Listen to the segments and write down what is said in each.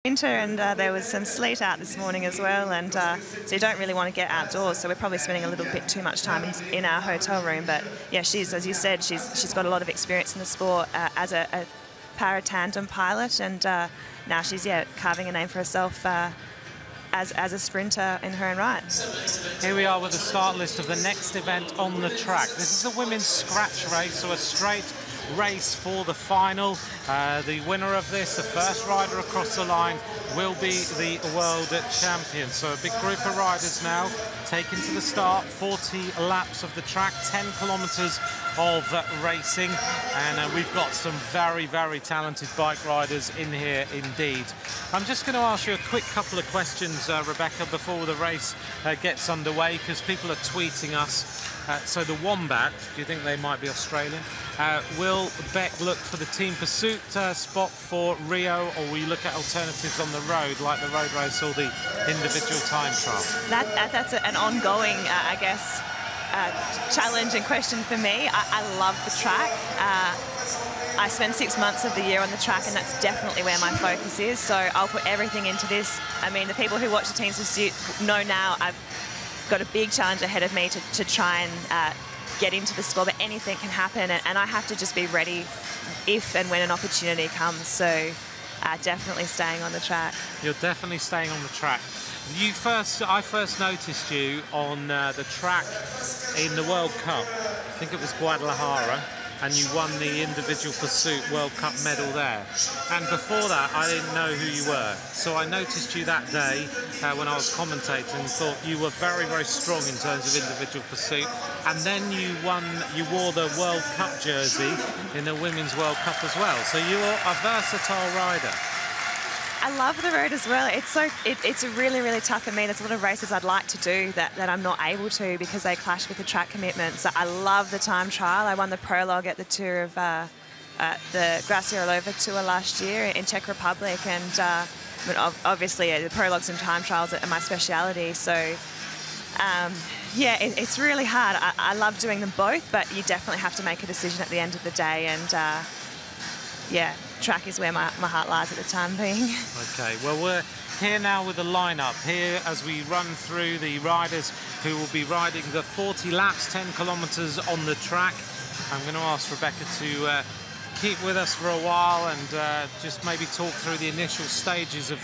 Winter, and there was some sleet out this morning as well, and so you don't really want to get outdoors, so we're probably spending a little bit too much time in our hotel room. But yeah, she's, as you said, she's got a lot of experience in the sport as a para-tandem pilot, and now she's carving a name for herself as a sprinter in her own right. Here we are with the start list of the next event on the track. This is a women's scratch race, so a straight race for the final. The winner of this, the first rider across the line, will be the world champion. So a big group of riders now taken to the start. 40 laps of the track, 10 kilometers of racing, and we've got some very, very talented bike riders in here indeed. I'm just going to ask you a quick couple of questions, Rebecca, before the race gets underway, because people are tweeting us. So the Wombat, do you think they might be Australian? Will Beck look for the team pursuit spot for Rio, or will you look at alternatives on the road, like the road race or the individual time trial? That's an ongoing, I guess, challenge and question for me. I love the track. I spend 6 months of the year on the track, and that's definitely where my focus is. So I'll put everything into this. I mean, the people who watch the team's pursuit know now I've got a big challenge ahead of me to try and get into the score, but anything can happen, and I have to just be ready if and when an opportunity comes. So definitely staying on the track. You're definitely staying on the track. I first noticed you on the track in the World Cup. I think it was Guadalajara, and you won the individual pursuit World Cup medal there. And before that, I didn't know who you were. So I noticed you that day when I was commentating and thought you were very, very strong in terms of individual pursuit. And then you wore the World Cup jersey in the Women's World Cup as well. So you're a versatile rider. I love the road as well. It's really, really tough for me. There's a lot of races I'd like to do that I'm not able to because they clash with the track commitment. So I love the time trial. I won the prologue at the tour of the Graciola Tour last year in Czech Republic, and obviously the prologues and time trials are my speciality. So yeah, it's really hard. I love doing them both, but you definitely have to make a decision at the end of the day, and yeah, track is where my heart lies at the time being. Okay, well, we're here now with the lineup here as we run through the riders who will be riding the 40 laps, 10 kilometers on the track. I'm going to ask Rebecca to keep with us for a while and just maybe talk through the initial stages of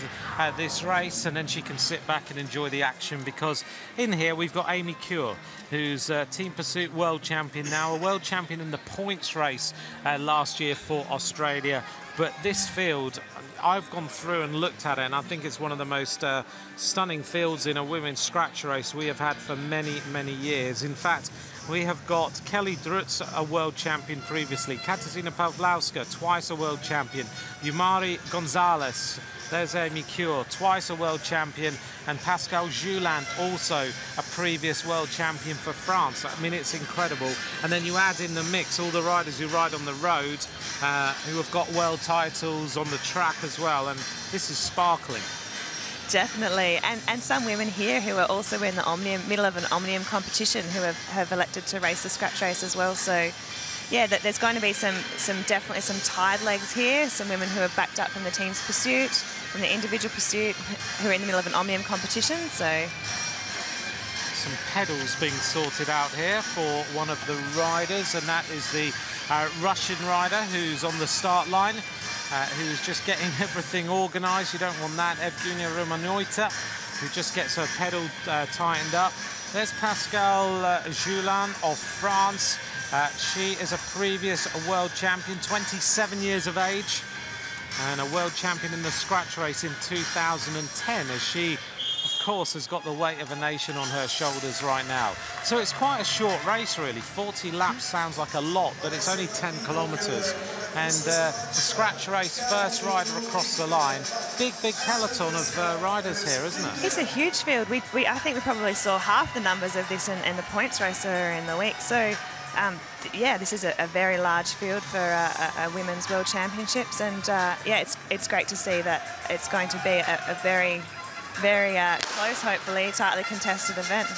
this race, and then she can sit back and enjoy the action, because in here we've got Amy Cure, who's team pursuit world champion now, a world champion in the points race last year for Australia. But this field, I've gone through and looked at it, and I think it's one of the most stunning fields in a women's scratch race we have had for many, many years. In fact, we have got Kelly Drutz, a world champion previously, Katarzyna Pawlowska, twice a world champion, Yumari Gonzalez, there's Amy Cure, twice a world champion, and Pascal Juland, also a previous world champion for France. I mean, it's incredible. And then you add in the mix all the riders who ride on the road, who have got world titles on the track as well, and this is sparkling. Definitely, and some women here who are also in the middle of an Omnium competition who have elected to race the scratch race as well. So yeah, there's going to be definitely some tied legs here, some women who have backed up from the team's pursuit, from the individual pursuit, who are in the middle of an Omnium competition. So some pedals being sorted out here for one of the riders, and that is the Russian rider who's on the start line, who's just getting everything organised. You don't want that. Evgenia Romanoita, who just gets her pedal tightened up. There's Pascal Juland of France. She is a previous world champion, 27 years of age, and a world champion in the scratch race in 2010, as she, of course, has got the weight of a nation on her shoulders right now. So it's quite a short race, really. 40 laps sounds like a lot, but it's only 10 kilometres. And the scratch race, first rider across the line. Big, big peloton of riders here, isn't it? It's a huge field. I think we probably saw half the numbers of this in the points race earlier in the week. So yeah, this is a very large field for a women's world championships, and yeah, it's great to see that it's going to be a very, very close, hopefully, tightly contested event.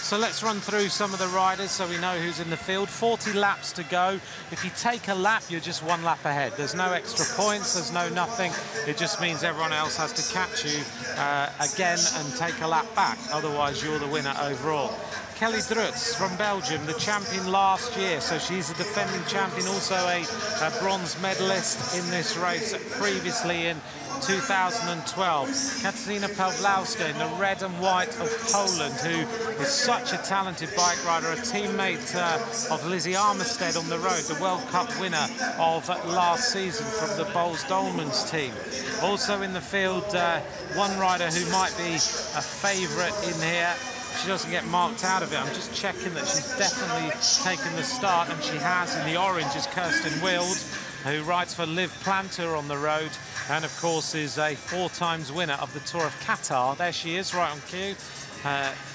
So let's run through some of the riders so we know who's in the field. 40 laps to go. If you take a lap, you're just 1 lap ahead. There's no extra points, there's no nothing. It just means everyone else has to catch you again and take a lap back. Otherwise, you're the winner overall. Kelly Drutz from Belgium, the champion last year, so she's a defending champion, also a bronze medalist in this race previously in 2012. Katarzyna Pawlowska in the red and white of Poland, who is such a talented bike rider, a teammate of Lizzie Armistead on the road, the World Cup winner of last season from the Boels-Dolmans team. Also in the field, one rider who might be a favourite in here. She doesn't get marked out of it. I'm just checking that she's definitely taken the start, and she has. In the orange is Kirsten Wild, who rides for Liv Planter on the road, and of course is a 4 times winner of the Tour of Qatar. There she is, right on cue.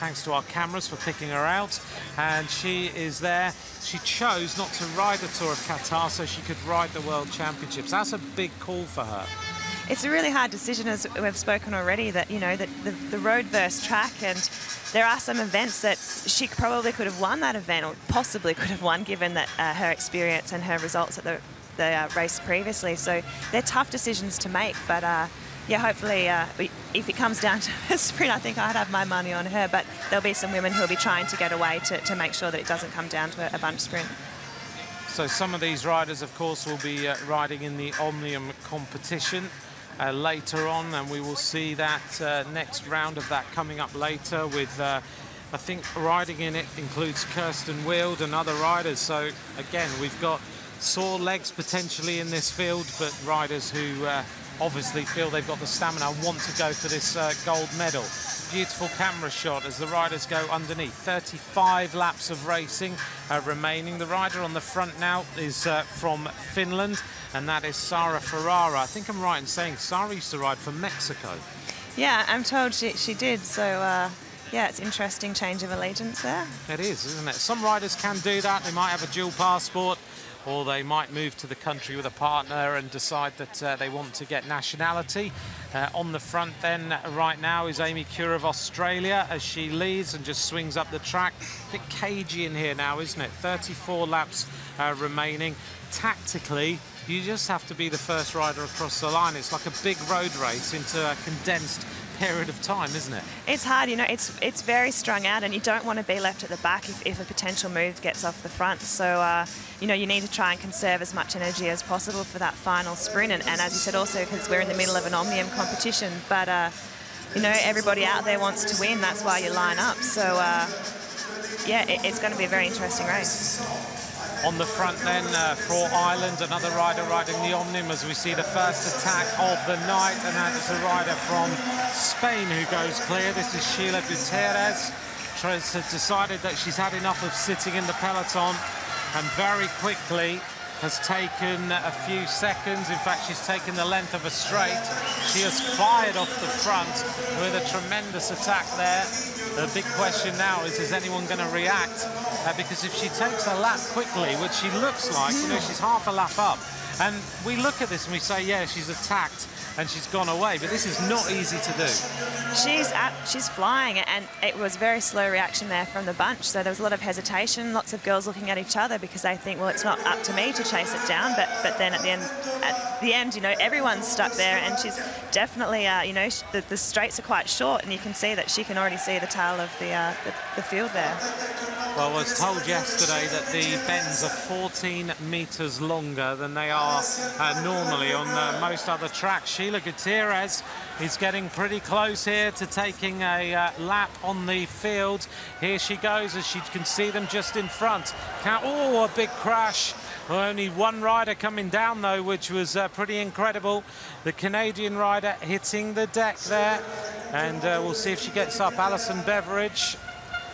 Thanks to our cameras for picking her out. And she is there. She chose not to ride the Tour of Qatar so she could ride the World Championships. That's a big call for her. It's a really hard decision, as we've spoken already, that, you know, that the road versus track, and there are some events that she probably could have won that event, or possibly could have won, given that her experience and her results at the race previously. So they're tough decisions to make, but yeah, hopefully if it comes down to a sprint, I think I'd have my money on her, but there'll be some women who'll be trying to get away to make sure that it doesn't come down to a bunch sprint. So some of these riders, of course, will be riding in the Omnium competition later on, and we will see that next round of that coming up later with, I think, riding in it includes Kirsten Wild and other riders. So, again, we've got sore legs potentially in this field, but riders who obviously feel they've got the stamina, want to go for this gold medal. Beautiful camera shot as the riders go underneath. 35 laps of racing remaining. The rider on the front now is from Finland, and that is Sara Ferrara. I think I'm right in saying Sara used to ride for Mexico. Yeah, I'm told she did, so yeah, it's interesting change of allegiance there. It is, isn't it? Some riders can do that. They might have a dual passport, or they might move to the country with a partner and decide that they want to get nationality. On the front then right now is Amy Cure of Australia as she leads and just swings up the track. A bit cagey in here now, isn't it? 34 laps remaining. Tactically, you just have to be the first rider across the line. It's like a big road race into a condensed period of time, isn't it? It's hard, you know, it's very strung out, and you don't want to be left at the back if a potential move gets off the front. So, you know, you need to try and conserve as much energy as possible for that final sprint. And as you said, also because we're in the middle of an Omnium competition, but, you know, everybody out there wants to win. That's why you line up. So, yeah, it's going to be a very interesting race. On the front then for Ireland, another rider riding the Omnium as we see the first attack of the night, and that is a rider from Spain who goes clear. This is Sheila Gutierrez. Has decided that she's had enough of sitting in the peloton and very quickly has taken a few seconds. In fact, she's taken the length of a straight. She has fired off the front with a tremendous attack there. The big question now is anyone going to react? Because if she takes a lap quickly, which she looks like, you know, she's half a lap up, and we look at this and we say, yeah, she's attacked and she's gone away, but this is not easy to do. She's flying, and it was very slow reaction there from the bunch. So there was a lot of hesitation, lots of girls looking at each other because they think, well, it's not up to me to chase it down. But then at the end, you know, everyone's stuck there, and she's definitely, you know, the straights are quite short, and you can see that she can already see the tail of the field there. Well, I was told yesterday that the bends are 14 metres longer than they are normally on most other tracks. Sheila Gutierrez is getting pretty close here to taking a lap on the field. Here she goes as she can see them just in front. Oh, a big crash. Only one rider coming down, though, which was pretty incredible. The Canadian rider hitting the deck there. And we'll see if she gets up. Alison Beveridge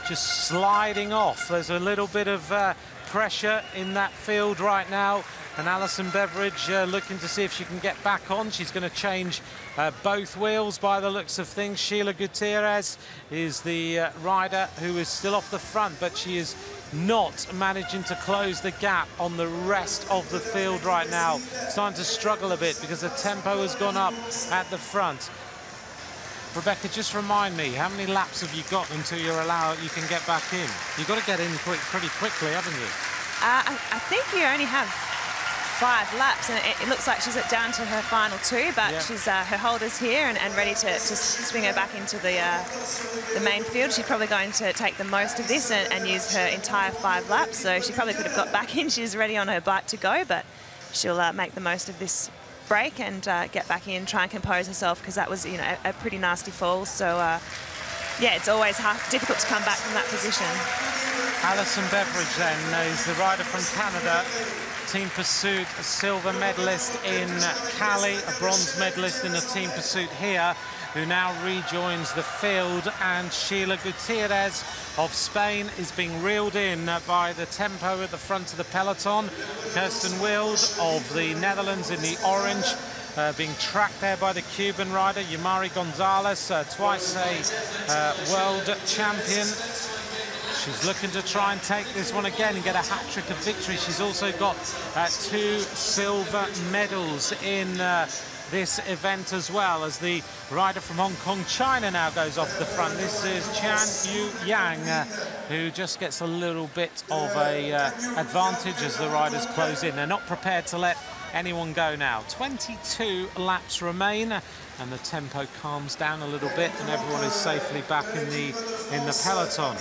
just sliding off. There's a little bit of pressure in that field right now. And Alison Beveridge looking to see if she can get back on. She's going to change both wheels by the looks of things. Sheila Gutierrez is the rider who is still off the front, but she is not managing to close the gap on the rest of the field right now. Starting to struggle a bit because the tempo has gone up at the front. Rebecca, just remind me, how many laps have you got until you can get back in? You've got to get in pretty quickly, haven't you? I think you only have 5 laps, and it looks like she's down to her final 2, but she's her holder's here and ready to swing her back into the main field. She's probably going to take the most of this and use her entire 5 laps, so she probably could have got back in. She's ready on her bike to go, but she'll make the most of this break and get back in, try and compose herself, because that was, you know, a pretty nasty fall. So yeah, it's always difficult to come back from that position. Alison Beveridge then is the rider from Canada, team pursuit, a silver medalist in Cali, a bronze medalist in the team pursuit here, who now rejoins the field. And Sheila Gutierrez of Spain is being reeled in by the tempo at the front of the peloton. Kirsten Wild of the Netherlands in the orange, being tracked there by the Cuban rider Yamari Gonzalez, twice a world champion. She's looking to try and take this one again and get a hat-trick of victory. She's also got 2 silver medals in this event as well, as the rider from Hong Kong, China, now goes off the front. This is Chan Yu Yang, who just gets a little bit of a advantage as the riders close in. They're not prepared to let anyone go now. 22 laps remain, and the tempo calms down a little bit, and everyone is safely back in the peloton.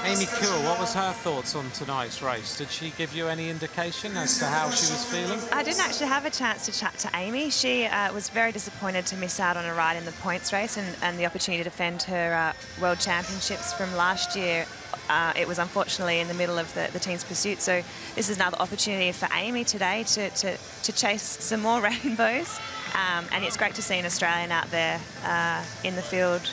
Amy Kuhl, what was her thoughts on tonight's race? Did she give you any indication as to how she was feeling? I didn't actually have a chance to chat to Amy. She was very disappointed to miss out on a ride in the points race and the opportunity to defend her World Championships from last year. It was unfortunately in the middle of the team's pursuit, so this is another opportunity for Amy today to chase some more rainbows, and it's great to see an Australian out there in the field.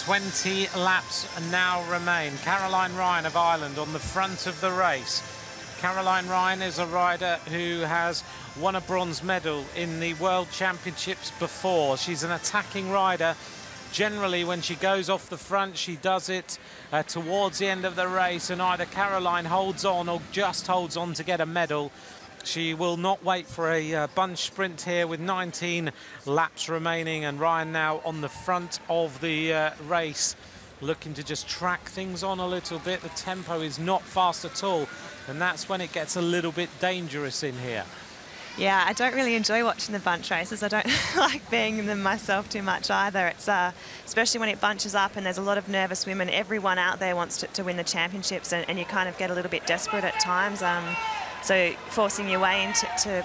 20 laps now remain. Caroline Ryan of Ireland on the front of the race. Caroline Ryan is a rider who has won a bronze medal in the World Championships before. She's an attacking rider. Generally, when she goes off the front, she does it towards the end of the race, and either Caroline holds on or just holds on to get a medal. She will not wait for a bunch sprint here with 19 laps remaining, and Ryan now on the front of the race, looking to just track things on a little bit. The tempo is not fast at all, and that's when it gets a little bit dangerous in here. Yeah, I don't really enjoy watching the bunch races. I don't like being in them myself too much either. It's especially when it bunches up and there's a lot of nervous women. Everyone out there wants to win the championships, and you kind of get a little bit desperate at times. So forcing your way into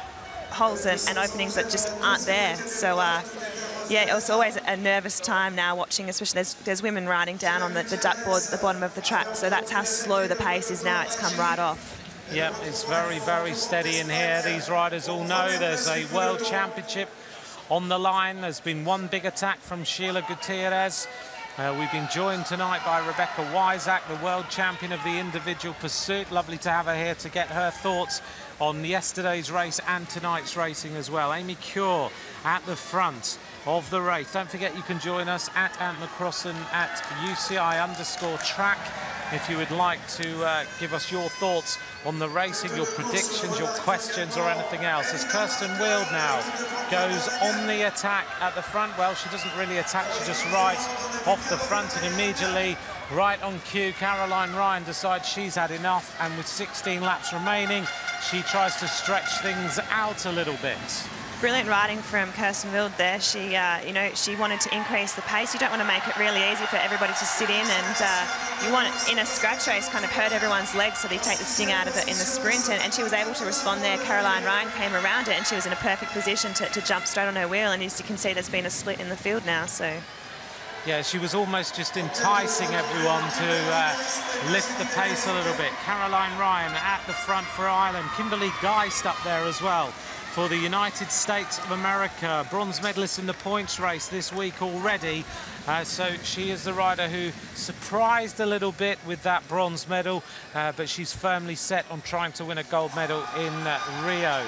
holes and openings that just aren't there. So yeah, it's always a nervous time now watching, especially there's women riding down on the duck boards at the bottom of the track. So that's how slow the pace is now. It's come right off. Yep, it's very, very steady in here. These riders all know there's a World Championship on the line. There's been one big attack from Sheila Gutierrez. We've been joined tonight by Rebecca Wysack, the world champion of the individual pursuit. Lovely to have her here to get her thoughts on yesterday's race and tonight's racing as well. Amy Kuhl at the front of the race. Don't forget you can join us at Ant McCrossan at UCI_track if you would like to give us your thoughts on the racing, your predictions, your questions or anything else. As Kirsten Wild now goes on the attack at the front. Well, she doesn't really attack, she just rides off the front, and immediately right on cue Caroline Ryan decides she's had enough, and with 16 laps remaining she tries to stretch things out a little bit. Brilliant riding from Kirsten Wild there. She, you know, she wanted to increase the pace. You don't want to make it really easy for everybody to sit in, and you want, in a scratch race, kind of hurt everyone's legs so they take the sting out of it in the sprint, and she was able to respond there. Caroline Ryan came around it, and she was in a perfect position to jump straight on her wheel, and as you can see, there's been a split in the field now, so... Yeah, she was almost just enticing everyone to lift the pace a little bit. Caroline Ryan at the front for Ireland. Kimberly Geist up there as well for the United States of America. Bronze medalist in the points race this week already. So she is the rider who surprised a little bit with that bronze medal, but she's firmly set on trying to win a gold medal in Rio.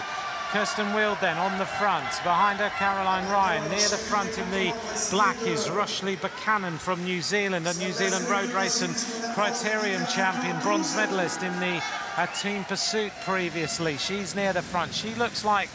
Kirsten Wild then on the front. Behind her, Caroline Ryan. Near the front in the black is Rushley Buchanan from New Zealand, a New Zealand road race and criterium champion, bronze medalist in the team pursuit previously. She's near the front. She looks like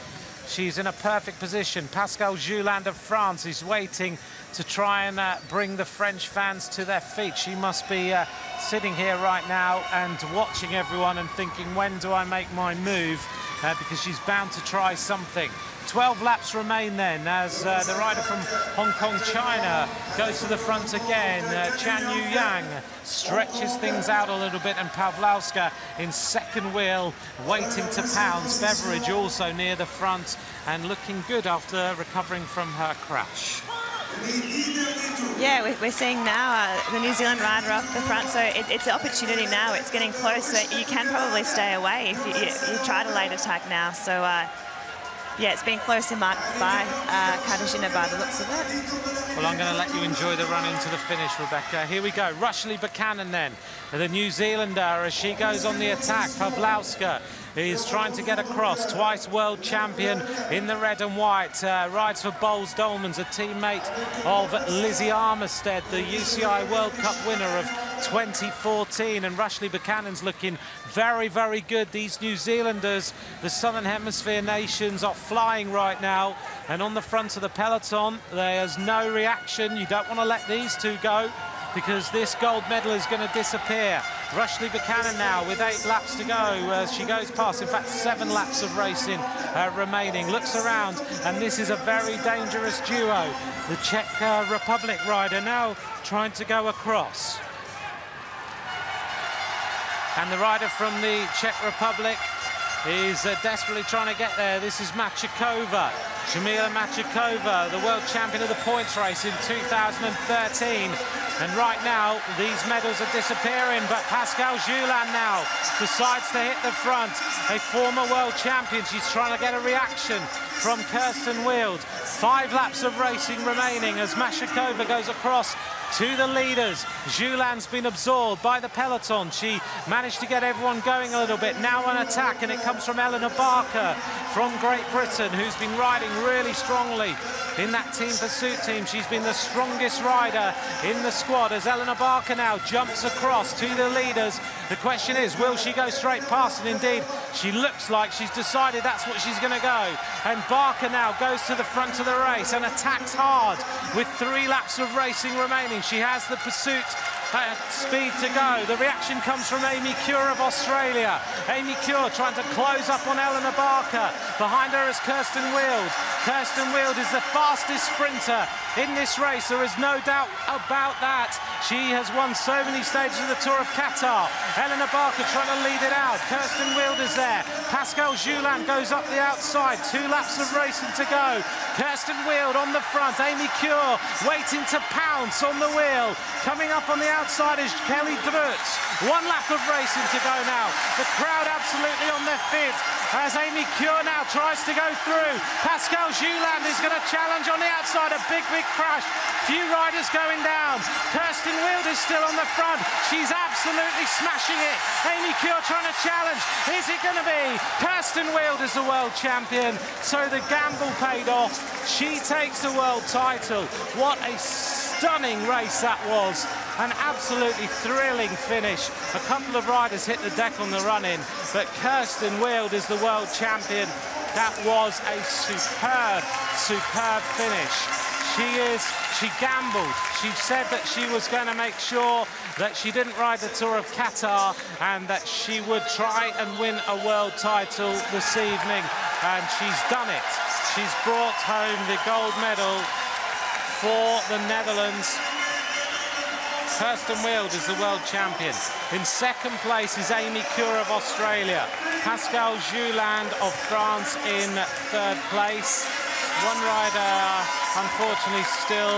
She's in a perfect position. Pascal Juland of France is waiting to try and bring the French fans to their feet. She must be sitting here right now and watching everyone and thinking, when do I make my move? Because she's bound to try something. 12 laps remain then as the rider from Hong Kong, China goes to the front again. Chan Yu Yang stretches things out a little bit, and Pawlowska in second wheel waiting to pounce. Beveridge also near the front and looking good after recovering from her crash. Yeah, we're seeing now the New Zealand rider off the front, so it's an opportunity now. It's getting close, so you can probably stay away if you try to late attack now. So yeah, it's been closely marked by Katarzyna by the looks of it. Well, I'm going to let you enjoy the run into the finish, Rebecca. Here we go. Rushley Buchanan then, the New Zealander, as she goes on the attack. Pawlowska is trying to get across. Twice world champion in the red and white. Rides for Bowles Dolmans, a teammate of Lizzie Armistead, the UCI World Cup winner of 2014. And Rushley Buchanan's looking very, very good. These New Zealanders, the Southern Hemisphere nations, are flying right now. And on the front of the peloton, there's no reaction. You don't want to let these two go, because this gold medal is going to disappear. Rushley Buchanan now with 8 laps to go as she goes past. In fact, 7 laps of racing remaining. Looks around, and this is a very dangerous duo. The Czech Republic rider now trying to go across. And the rider from the Czech Republic is desperately trying to get there. This is Machikova, Jamila Machikova, the world champion of the points race in 2013. And right now, these medals are disappearing, but Pascal Juland now decides to hit the front. A former world champion. She's trying to get a reaction from Kirsten Wild. 5 laps of racing remaining as Machikova goes across to the leaders. Juland's been absorbed by the peloton. She managed to get everyone going a little bit. Now on attack, and it comes from Eleanor Barker from Great Britain, who's been riding really strongly in that team pursuit team. She's been the strongest rider in the squad as Eleanor Barker now jumps across to the leaders. The question is, will she go straight past? And indeed, she looks like she's decided that's what she's going to go. And Barker now goes to the front of the race and attacks hard with 3 laps of racing remaining. She has the pursuit speed to go. The reaction comes from Amy Cure of Australia. Amy Cure trying to close up on Eleanor Barker. Behind her is Kirsten Wild. Kirsten Wild is the fastest sprinter in this race. There is no doubt about that. She has won so many stages of the Tour of Qatar. Eleanor Barker trying to lead it out. Kirsten Wild is there. Pascal Juland goes up the outside. 2 laps of racing to go. Kirsten Wild on the front. Amy Cure waiting to pounce on the wheel. Coming up on the outside is Kelly Drutz. 1 lap of racing to go now. The crowd absolutely on their feet as Amy Cure now tries to go through. Pascal Juland is going to challenge on the outside. A big, big crash. Few riders going down. Kirsten Wild is still on the front. She's absolutely smashing it. Amy Cure trying to challenge. Is it going to be? Kirsten Wild is the world champion. So the gamble paid off. She takes the world title. What a stunning race that was. An absolutely thrilling finish. A couple of riders hit the deck on the run-in, but Kirsten Wild is the world champion. That was a superb, superb finish. She gambled. She said that she was going to make sure that she didn't ride the Tour of Qatar and that she would try and win a world title this evening, and she's done it. She's brought home the gold medal for the Netherlands. Kirsten Wild is the world champion. In second place is Amy Cure of Australia. Pascal Juland of France in 3rd place. One rider, unfortunately, still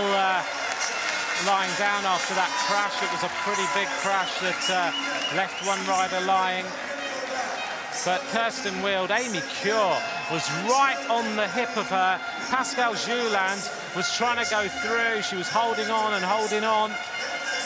lying down after that crash. It was a pretty big crash that left one rider lying. But Kirsten Wild, Amy Cure was right on the hip of her. Pascal Juland was trying to go through. She was holding on and holding on.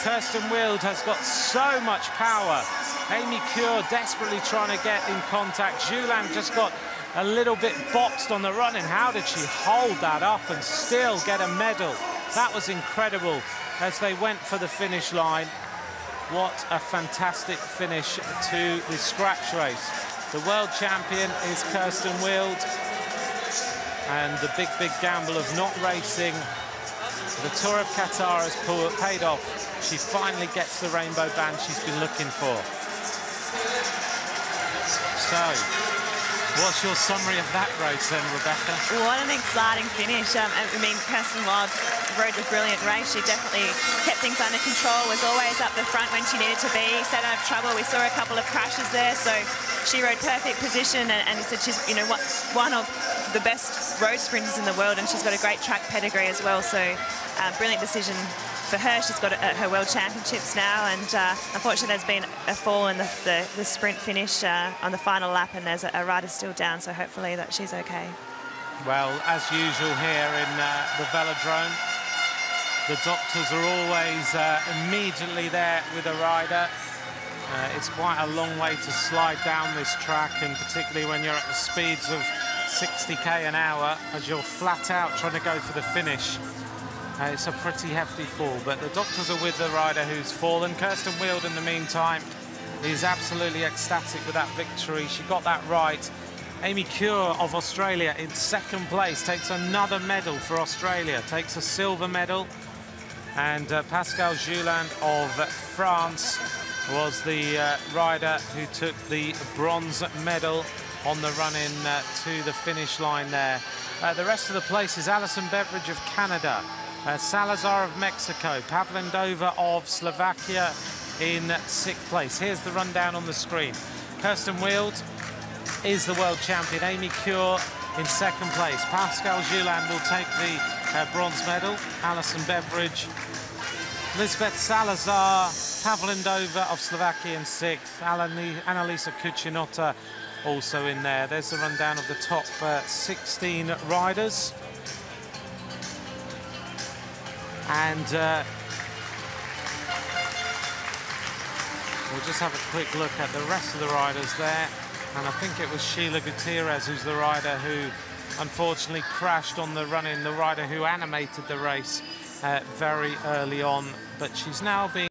Kirsten Wild has got so much power. Amy Cure desperately trying to get in contact. Juland just got a little bit boxed on the run-in. How did she hold that up and still get a medal? That was incredible as they went for the finish line. What a fantastic finish to the scratch race. The world champion is Kirsten Wild. and the big gamble of not racing the Tour of Qatar has paid off. She finally gets the rainbow band she's been looking for. So, what's your summary of that race then, Rebecca? What an exciting finish. I mean, Kirsten Wild rode a brilliant race. She definitely kept things under control, was always up the front when she needed to be, stayed out of trouble. We saw a couple of crashes there, so she rode perfect position, and said she's, you know, one of the best road sprinters in the world, and she's got a great track pedigree as well. So brilliant decision for her. She's got her World Championships now, and unfortunately there's been a fall in the sprint finish on the final lap, and there's a rider still down, so hopefully that she's okay. Well, as usual here in the velodrome, the doctors are always immediately there with a rider. It's quite a long way to slide down this track, and particularly when you're at the speeds of 60k an hour, as you're flat out trying to go for the finish. It's a pretty hefty fall, but the doctors are with the rider who's fallen. Kirsten Wild, in the meantime, is absolutely ecstatic with that victory. She got that right. Amy Cure of Australia in second place, takes another medal for Australia, takes a silver medal. And Pascal Juland of France was the rider who took the bronze medal on the run-in to the finish line there. The rest of the place is Alison Beveridge of Canada, Salazar of Mexico, Pavlendova of Slovakia in sixth place. Here's the rundown on the screen. Kirsten Wild is the world champion. Amy Cure in second place. Pascal Juland will take the bronze medal. Alison Beveridge, Lisbeth Salazar, Pavlendova of Slovakia in sixth. Annalisa Kuchinota also in there. There's the rundown of the top 16 riders. And we'll just have a quick look at the rest of the riders there. And I think it was Sheila Gutierrez who's the rider who unfortunately crashed on the run-in, the rider who animated the race very early on. But she's now being